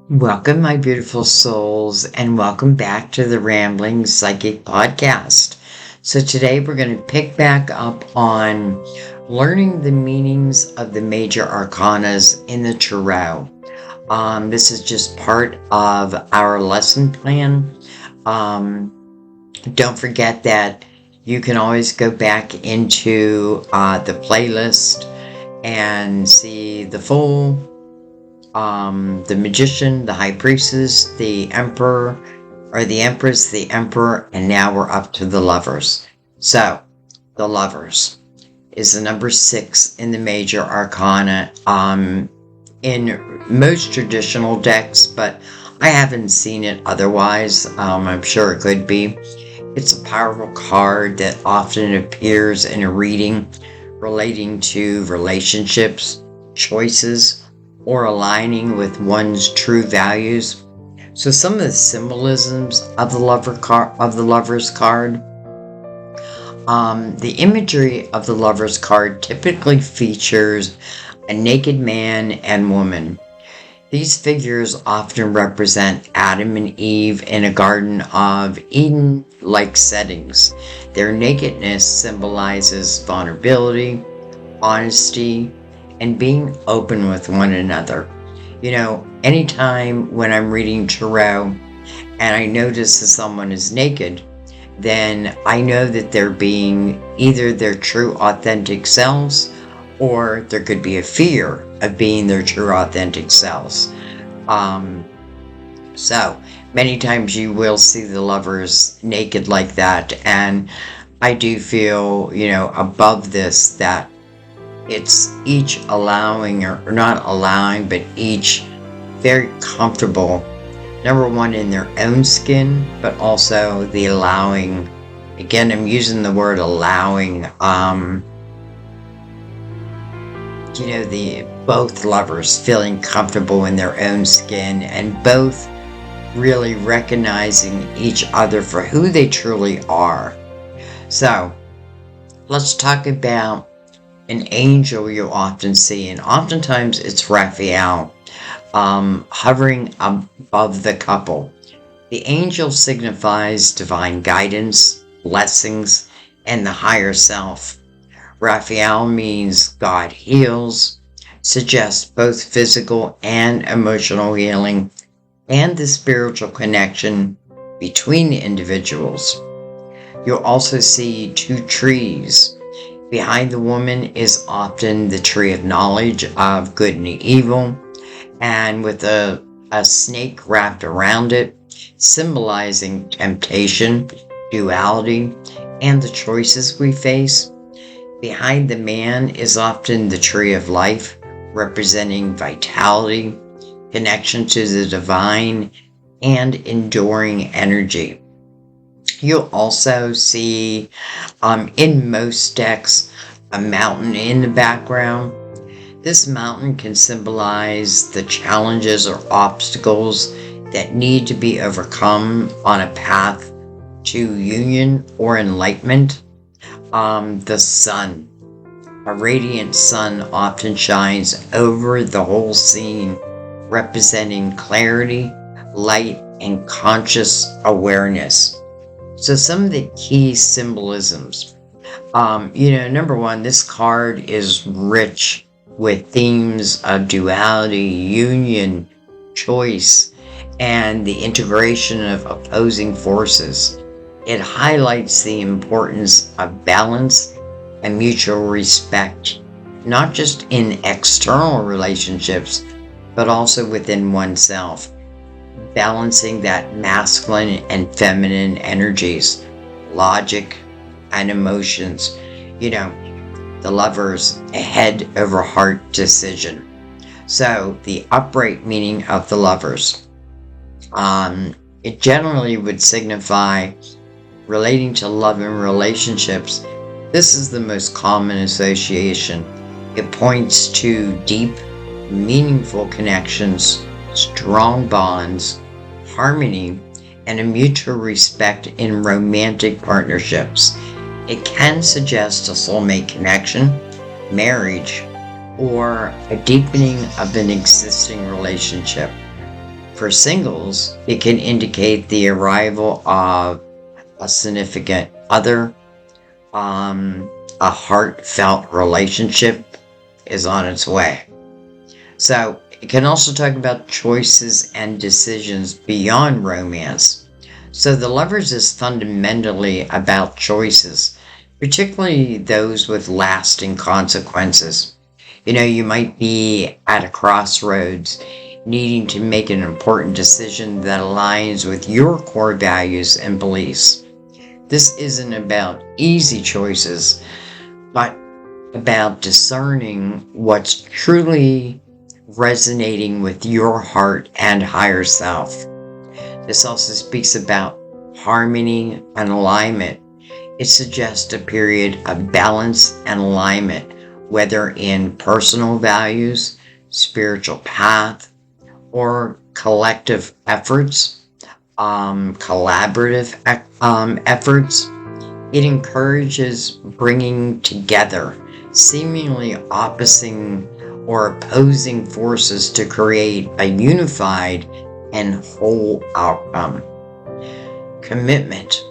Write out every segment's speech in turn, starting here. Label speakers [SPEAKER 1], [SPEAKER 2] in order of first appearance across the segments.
[SPEAKER 1] Welcome, my beautiful souls, and welcome back to the Rambling Psychic Podcast. So today we're going to pick back up on learning the meanings of the major arcanas in the tarot. This is just part of our lesson plan. Don't forget that you can always go back into the playlist and see the full the magician, the high priestess, the emperor, or the empress, the emperor, and now we're up to the lovers. So, the lovers is the number 6 in the major arcana in most traditional decks, but I haven't seen it otherwise. I'm sure it could be. It's a powerful card that often appears in a reading relating to relationships, choices, or aligning with one's true values. So some of the symbolisms of the Lover's card. The imagery of the Lover's card typically features a naked man and woman. These figures often represent Adam and Eve in a Garden of Eden-like settings. Their nakedness symbolizes vulnerability, honesty, and being open with one another. You know, anytime when I'm reading tarot and I notice that someone is naked, then I know that they're being either their true authentic selves, or there could be a fear of being their true authentic selves. So many times you will see the lovers naked like that, and I do feel, above this, that it's each allowing, or not allowing, but each very comfortable, number one, in their own skin, but also the allowing. Again, I'm using the word allowing, the both lovers feeling comfortable in their own skin, and both really recognizing each other for who they truly are. So let's talk about an angel you often see, and oftentimes it's Raphael, hovering above the couple. The angel signifies divine guidance, blessings, and the higher self. Raphael means God heals, suggests both physical and emotional healing, and the spiritual connection between the individuals. You'll also see 2 trees. Behind the woman is often the tree of knowledge of good and evil, and with a snake wrapped around it, symbolizing temptation, duality, and the choices we face. Behind the man is often the tree of life, representing vitality, connection to the divine, and enduring energy. You'll also see, in most decks, a mountain in the background. This mountain can symbolize the challenges or obstacles that need to be overcome on a path to union or enlightenment. The sun. A radiant sun often shines over the whole scene, representing clarity, light, and conscious awareness. So some of the key symbolisms. Number one, this card is rich with themes of duality, union, choice, and the integration of opposing forces. It highlights the importance of balance and mutual respect, not just in external relationships, but also within oneself. Balancing that masculine and feminine energies, logic and emotions. The lovers, a head over heart decision. So the upright meaning of the lovers. It generally would signify relating to love and relationships. This is the most common association. It points to deep, meaningful connections, strong bonds, harmony, and a mutual respect in romantic partnerships. It can suggest a soulmate connection, marriage, or a deepening of an existing relationship. For singles, it can indicate the arrival of a significant other, a heartfelt relationship is on its way. So it can also talk about choices and decisions beyond romance. So the Lovers is fundamentally about choices, particularly those with lasting consequences. You might be at a crossroads needing to make an important decision that aligns with your core values and beliefs. This isn't about easy choices, but about discerning what's truly resonating with your heart and higher self. This also speaks about harmony and alignment. It suggests a period of balance and alignment, whether in personal values, spiritual path, or collective efforts, collaborative efforts. It encourages bringing together seemingly opposing or opposing forces to create a unified and whole outcome. Commitment.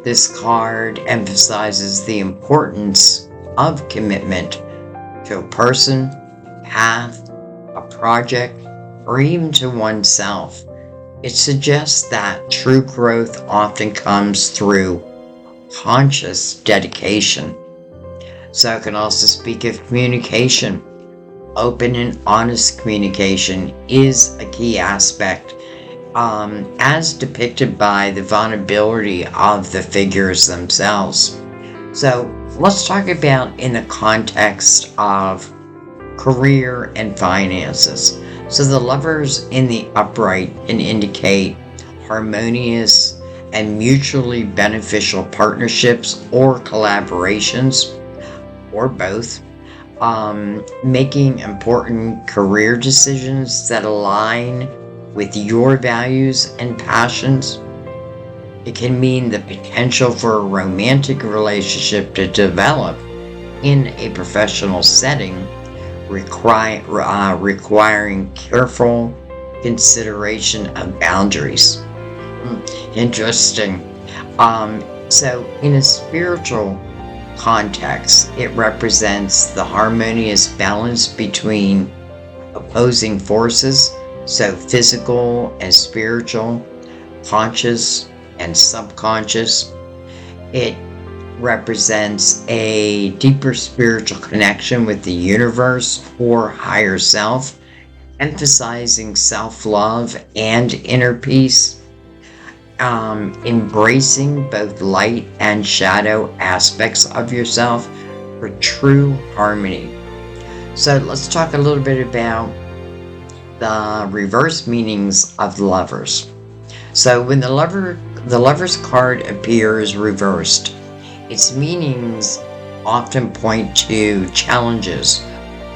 [SPEAKER 1] This card emphasizes the importance of commitment to a person, path, a project, or even to oneself. It suggests that true growth often comes through conscious dedication. So it can also speak of communication. Open and honest communication is a key aspect, as depicted by the vulnerability of the figures themselves. So let's talk about in the context of career and finances. So the Lovers in the upright can indicate harmonious and mutually beneficial partnerships or collaborations, or both. Making important career decisions that align with your values and passions. It can mean the potential for a romantic relationship to develop in a professional setting, requiring careful consideration of boundaries. Interesting. So in a spiritual context, it represents the harmonious balance between opposing forces, so physical and spiritual, conscious and subconscious. It represents a deeper spiritual connection with the universe or higher self, emphasizing self-love and inner peace. Embracing both light and shadow aspects of yourself for true harmony. So let's talk a little bit about the reverse meanings of the Lovers. So when the Lover's card appears reversed, its meanings often point to challenges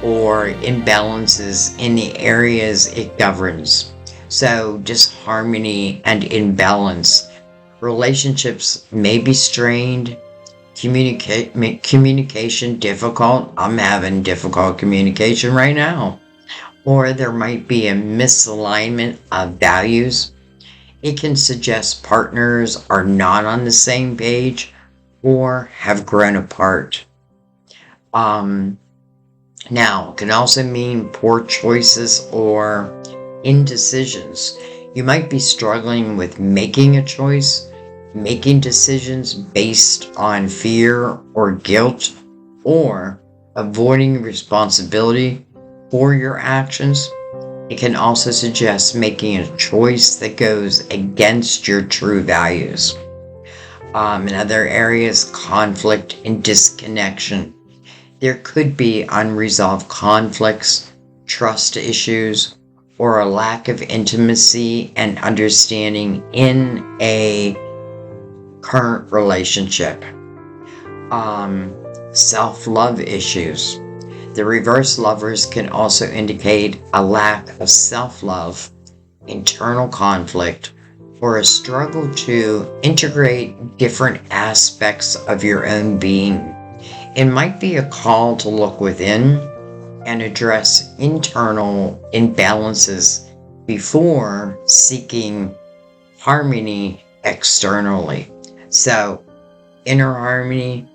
[SPEAKER 1] or imbalances in the areas it governs. So disharmony and imbalance. Relationships may be strained, communication difficult. I'm having difficult communication right now. Or there might be a misalignment of values. It can suggest partners are not on the same page or have grown apart. Now, it can also mean poor choices or indecisions. You might be struggling with making a choice, making decisions based on fear or guilt, or avoiding responsibility for your actions. It can also suggest making a choice that goes against your true values. In other areas, conflict and disconnection. There could be unresolved conflicts, trust issues, or a lack of intimacy and understanding in a current relationship. Self-love issues. The reverse Lovers can also indicate a lack of self-love, internal conflict, or a struggle to integrate different aspects of your own being. It might be a call to look within and address internal imbalances before seeking harmony externally. So inner harmony,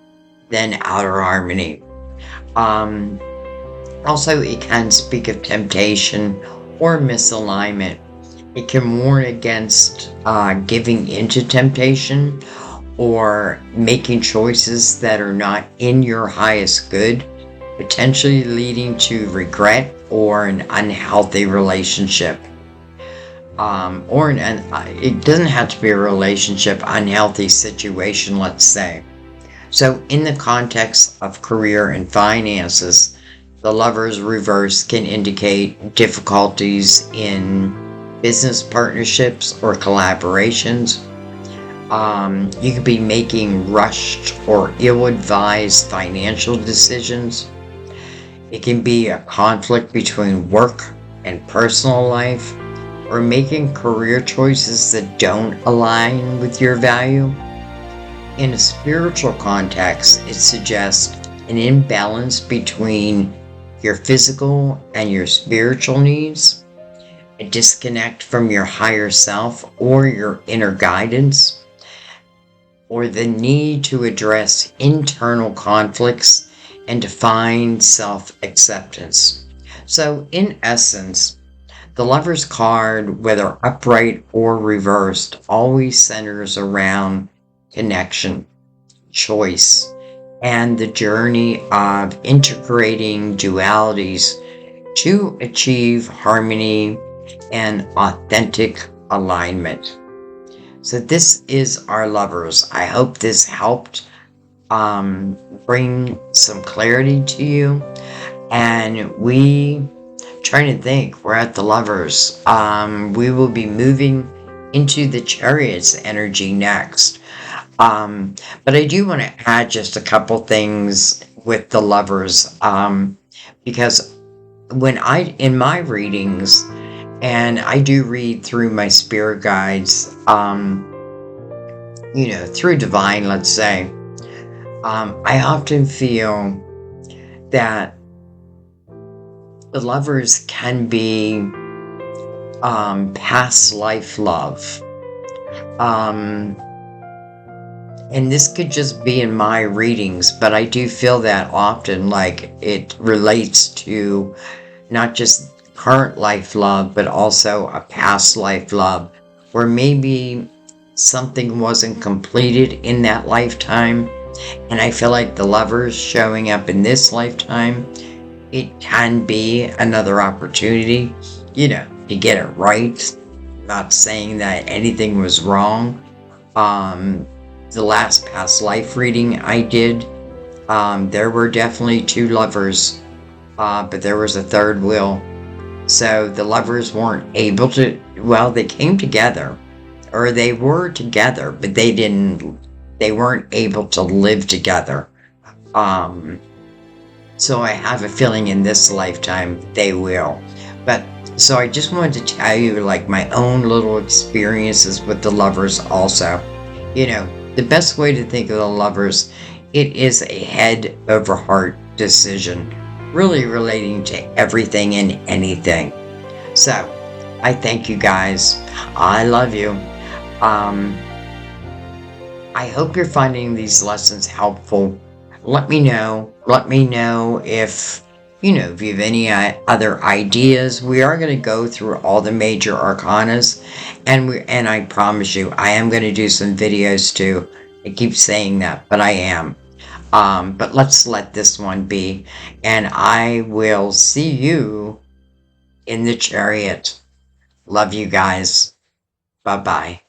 [SPEAKER 1] then outer harmony. Also, it can speak of temptation or misalignment. It can warn against giving into temptation or making choices that are not in your highest good, potentially leading to regret or an unhealthy relationship. It doesn't have to be a relationship, unhealthy situation, let's say. So in the context of career and finances, the Lover's reverse can indicate difficulties in business partnerships or collaborations. You could be making rushed or ill-advised financial decisions. It can be a conflict between work and personal life, or making career choices that don't align with your value. In a spiritual context, it suggests an imbalance between your physical and your spiritual needs, a disconnect from your higher self or your inner guidance, or the need to address internal conflicts and to find self-acceptance. So in essence, the Lover's card, whether upright or reversed, always centers around connection, choice, and the journey of integrating dualities to achieve harmony and authentic alignment. So this is our Lovers. I hope this helped bring some clarity to you. And trying to think, we're at the Lovers. We will be moving into the Chariot's energy next. But I do want to add just a couple things with the Lovers, because in my readings, and I do read through my spirit guides, through divine, let's say, I often feel that the Lovers can be past life love. And this could just be in my readings, but I do feel that often, like it relates to not just current life love, but also a past life love, where maybe something wasn't completed in that lifetime. And I feel like the Lovers showing up in this lifetime, it can be another opportunity, to get it right. Not saying that anything was wrong. The last past life reading I did, there were definitely two Lovers, but there was a third wheel. So the Lovers weren't able to, they came together, or they were together, but they weren't able to live together. So I have a feeling in this lifetime they will. So I just wanted to tell you, like, my own little experiences with the Lovers also. The best way to think of the Lovers, it is a head over heart decision, really relating to everything and anything. So I thank you guys. I love you. I hope you're finding these lessons helpful. Let me know. Let me know if you have any other ideas. We are going to go through all the major arcanas, and I promise you, I am going to do some videos too. I keep saying that, but I am. But let's let this one be, and I will see you in the Chariot. Love you guys. Bye-bye.